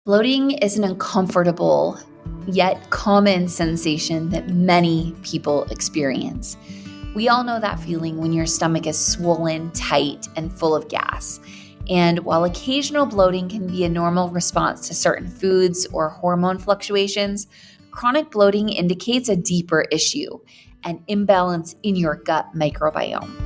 Bloating is an uncomfortable yet common sensation that many people experience. We all know that feeling when your stomach is swollen, tight, and full of gas. And while occasional bloating can be a normal response to certain foods or hormone fluctuations, chronic bloating indicates a deeper issue, an imbalance in your gut microbiome.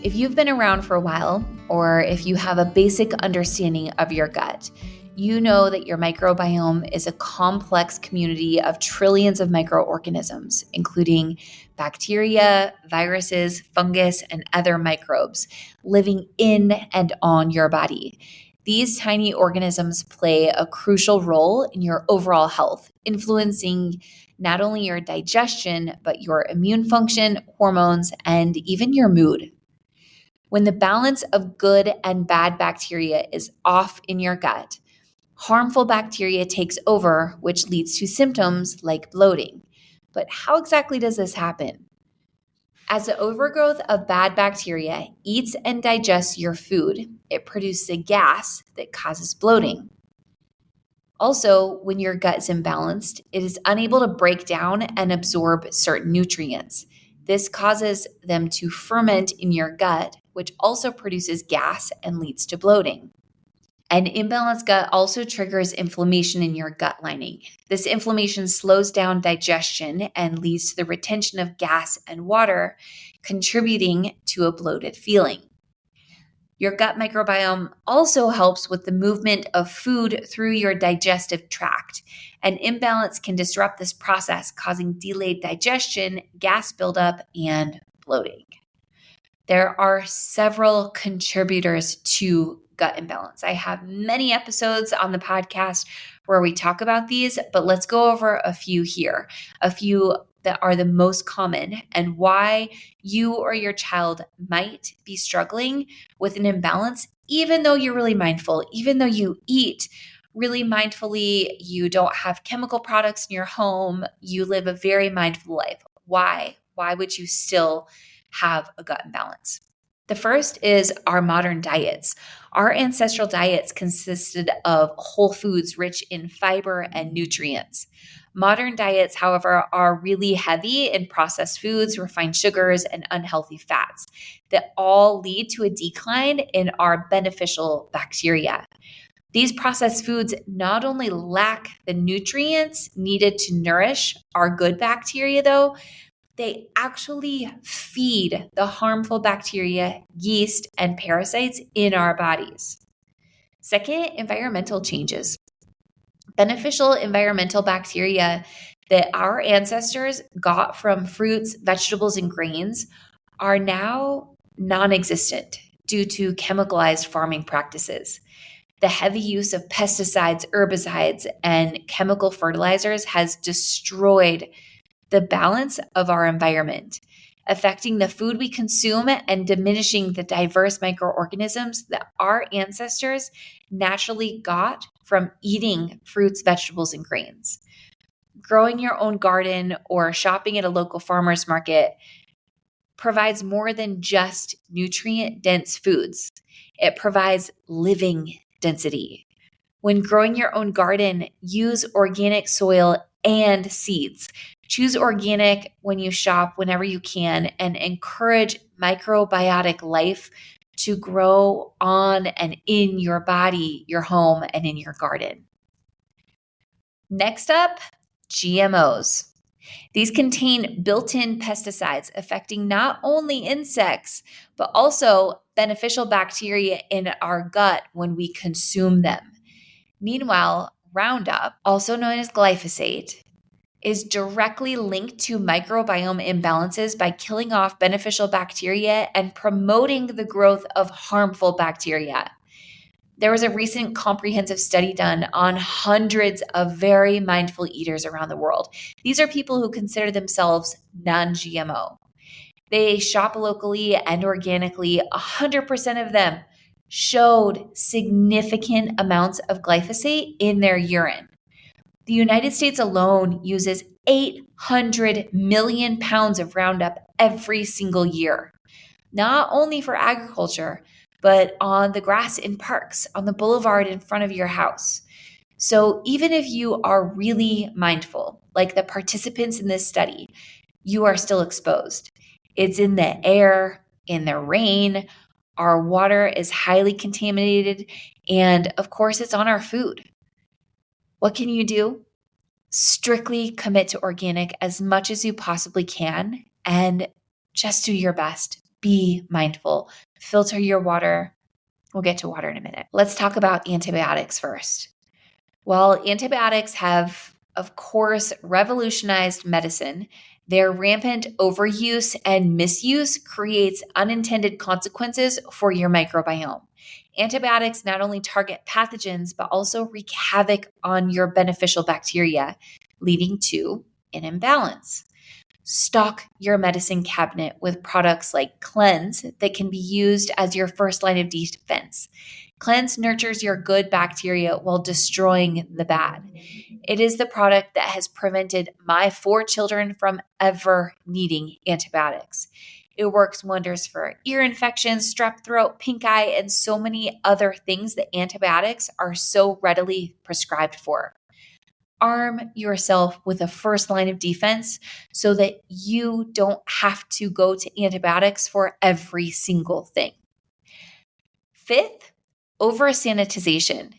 If you've been around for a while, or if you have a basic understanding of your gut, you know that your microbiome is a complex community of trillions of microorganisms, including bacteria, viruses, fungus, and other microbes living in and on your body. These tiny organisms play a crucial role in your overall health, influencing not only your digestion, but your immune function, hormones, and even your mood. When the balance of good and bad bacteria is off in your gut, harmful bacteria takes over, which leads to symptoms like bloating. But how exactly does this happen? As the overgrowth of bad bacteria eats and digests your food, it produces a gas that causes bloating. Also, when your gut is imbalanced, it is unable to break down and absorb certain nutrients. This causes them to ferment in your gut, which also produces gas and leads to bloating. An imbalanced gut also triggers inflammation in your gut lining. This inflammation slows down digestion and leads to the retention of gas and water, contributing to a bloated feeling. Your gut microbiome also helps with the movement of food through your digestive tract. An imbalance can disrupt this process, causing delayed digestion, gas buildup, and bloating. There are several contributors to gut imbalance. I have many episodes on the podcast where we talk about these, but let's go over a few here, a few that are the most common and why you or your child might be struggling with an imbalance, even though you're really mindful, even though you eat really mindfully, you don't have chemical products in your home, you live a very mindful life. Why? Why would you still have a gut imbalance? The first is our modern diets. Our ancestral diets consisted of whole foods rich in fiber and nutrients. Modern diets, however, are really heavy in processed foods, refined sugars, and unhealthy fats that all lead to a decline in our beneficial bacteria. These processed foods not only lack the nutrients needed to nourish our good bacteria, though, they actually feed the harmful bacteria, yeast, and parasites in our bodies. Second, environmental changes. Beneficial environmental bacteria that our ancestors got from fruits, vegetables, and grains are now non-existent due to chemicalized farming practices. The heavy use of pesticides, herbicides, and chemical fertilizers has destroyed the balance of our environment, affecting the food we consume and diminishing the diverse microorganisms that our ancestors naturally got from eating fruits, vegetables, and grains. Growing your own garden or shopping at a local farmer's market provides more than just nutrient-dense foods. It provides living density. When growing your own garden, use organic soil and seeds. Choose organic when you shop whenever you can and encourage microbiotic life to grow on and in your body, your home, and in your garden. Next up, GMOs. These contain built-in pesticides affecting not only insects, but also beneficial bacteria in our gut when we consume them. Meanwhile, Roundup, also known as glyphosate, is directly linked to microbiome imbalances by killing off beneficial bacteria and promoting the growth of harmful bacteria. There was a recent comprehensive study done on hundreds of very mindful eaters around the world. These are people who consider themselves non-GMO. They shop locally and organically. 100% of them showed significant amounts of glyphosate in their urine. The United States alone uses 800 million pounds of Roundup every single year, not only for agriculture, but on the grass in parks, on the boulevard in front of your house. So even if you are really mindful, like the participants in this study, you are still exposed. It's in the air, in the rain, our water is highly contaminated, and of course, it's on our food. What can you do? Strictly commit to organic as much as you possibly can and just do your best. Be mindful. Filter your water. We'll get to water in a minute. Let's talk about antibiotics first. While antibiotics have, of course, revolutionized medicine, their rampant overuse and misuse creates unintended consequences for your microbiome. Antibiotics not only target pathogens, but also wreak havoc on your beneficial bacteria, leading to an imbalance. Stock your medicine cabinet with products like Cleanse that can be used as your first line of defense. Cleanse nurtures your good bacteria while destroying the bad. It is the product that has prevented my 4 children from ever needing antibiotics. It works wonders for ear infections, strep throat, pink eye, and so many other things that antibiotics are so readily prescribed for. Arm yourself with a first line of defense so that you don't have to go to antibiotics for every single thing. Fifth, over-sanitization.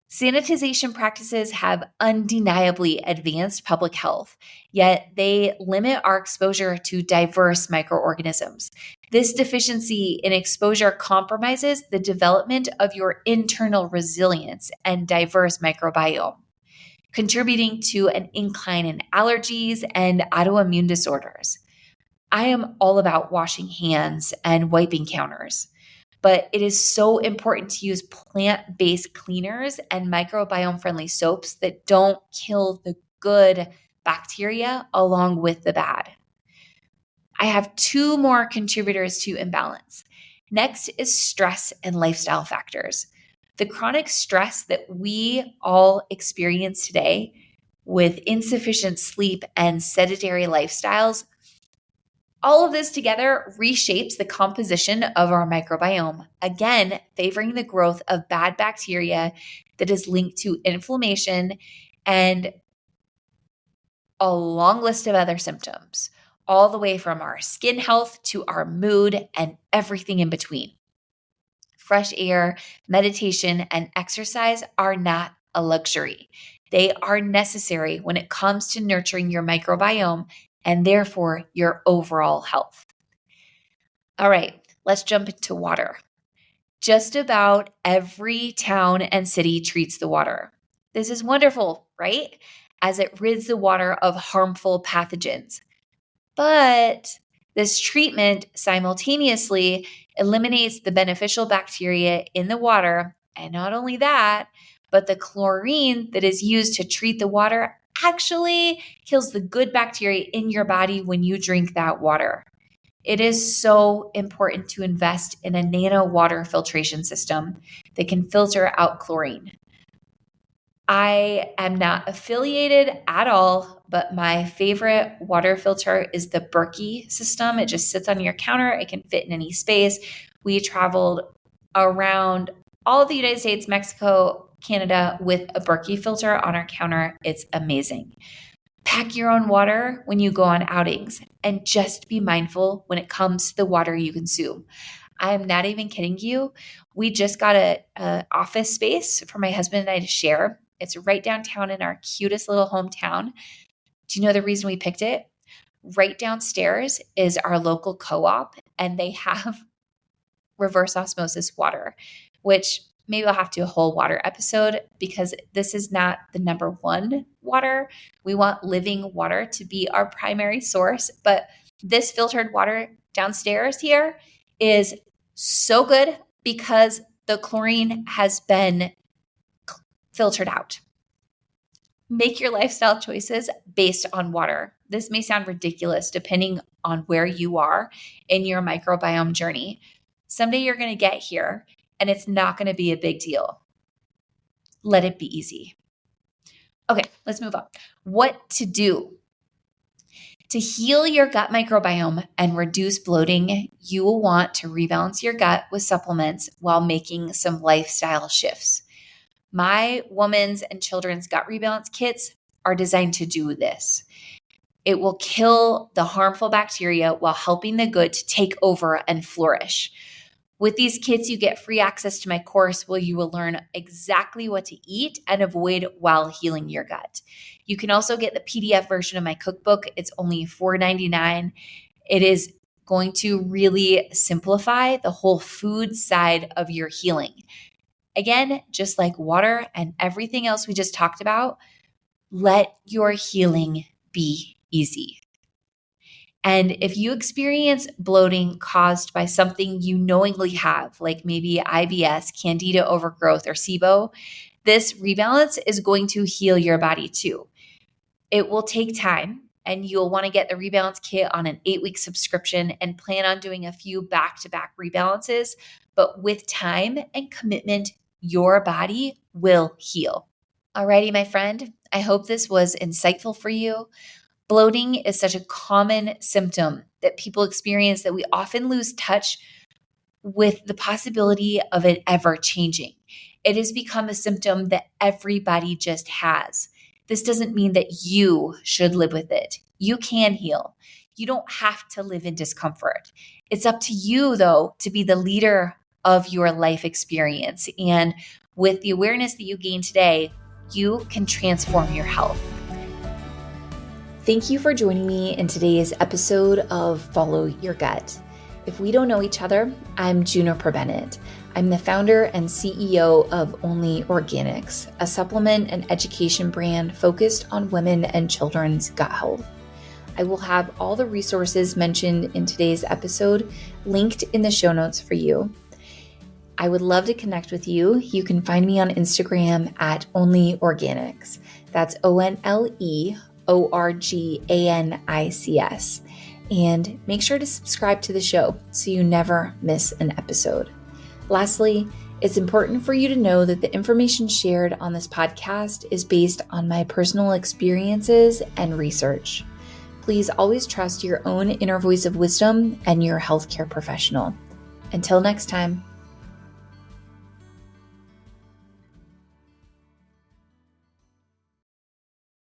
Sanitization practices have undeniably advanced public health, yet they limit our exposure to diverse microorganisms. This deficiency in exposure compromises the development of your internal resilience and diverse microbiome, contributing to an incline in allergies and autoimmune disorders. I am all about washing hands and wiping counters, but it is so important to use plant-based cleaners and microbiome-friendly soaps that don't kill the good bacteria along with the bad. I have 2 more contributors to imbalance. Next is stress and lifestyle factors. The chronic stress that we all experience today with insufficient sleep and sedentary lifestyles, all of this together reshapes the composition of our microbiome, again, favoring the growth of bad bacteria that is linked to inflammation and a long list of other symptoms, all the way from our skin health to our mood and everything in between. Fresh air, meditation, and exercise are not a luxury. They are necessary when it comes to nurturing your microbiome and therefore your overall health. All right, let's jump into water. Just about every town and city treats the water. This is wonderful, right? As it rids the water of harmful pathogens. But this treatment simultaneously eliminates the beneficial bacteria in the water. And not only that, but the chlorine that is used to treat the water actually kills the good bacteria in your body when you drink that water. It is so important to invest in a nano water filtration system that can filter out chlorine. I am not affiliated at all, but my favorite water filter is the Berkey system. It just sits on your counter. It can fit in any space. We traveled around all of the United States, Mexico, Canada with a Berkey filter on our counter. It's amazing. Pack your own water when you go on outings and just be mindful when it comes to the water you consume. I am not even kidding you. We just got a office space for my husband and I to share. It's right downtown in our cutest little hometown. Do you know the reason we picked it? Right downstairs is our local co-op, and they have reverse osmosis water, which maybe I'll have to do a whole water episode because this is not the number one water. We want living water to be our primary source, but this filtered water downstairs here is so good because the chlorine has been filtered out. Make your lifestyle choices based on water. This may sound ridiculous depending on where you are in your microbiome journey. Someday you're going to get here and it's not going to be a big deal. Let it be easy. Okay, let's move on. What to do? To heal your gut microbiome and reduce bloating, you will want to rebalance your gut with supplements while making some lifestyle shifts. My women's and children's gut rebalance kits are designed to do this. It will kill the harmful bacteria while helping the good to take over and flourish. With these kits, you get free access to my course where you will learn exactly what to eat and avoid while healing your gut. You can also get the PDF version of my cookbook. It's only $4.99. It is going to really simplify the whole food side of your healing. Again, just like water and everything else we just talked about, let your healing be easy. And if you experience bloating caused by something you knowingly have, like maybe IBS, Candida overgrowth, or SIBO, this rebalance is going to heal your body too. It will take time, and you'll want to get the rebalance kit on an 8-week subscription and plan on doing a few back-to-back rebalances. But with time and commitment, your body will heal. Alrighty, my friend, I hope this was insightful for you. Bloating is such a common symptom that people experience that we often lose touch with the possibility of it ever changing. It has become a symptom that everybody just has. This doesn't mean that you should live with it. You can heal. You don't have to live in discomfort. It's up to you, though, to be the leader of your life experience. And with the awareness that you gain today, you can transform your health. Thank you for joining me in today's episode of Follow Your Gut. If we don't know each other, I'm Juniper Bennett. I'm the founder and CEO of Only Organics, a supplement and education brand focused on women and children's gut health. I will have all the resources mentioned in today's episode linked in the show notes for you. I would love to connect with you. You can find me on Instagram at Only Organics. That's ONLEORGANICS. And make sure to subscribe to the show so you never miss an episode. Lastly, it's important for you to know that the information shared on this podcast is based on my personal experiences and research. Please always trust your own inner voice of wisdom and your healthcare professional. Until next time.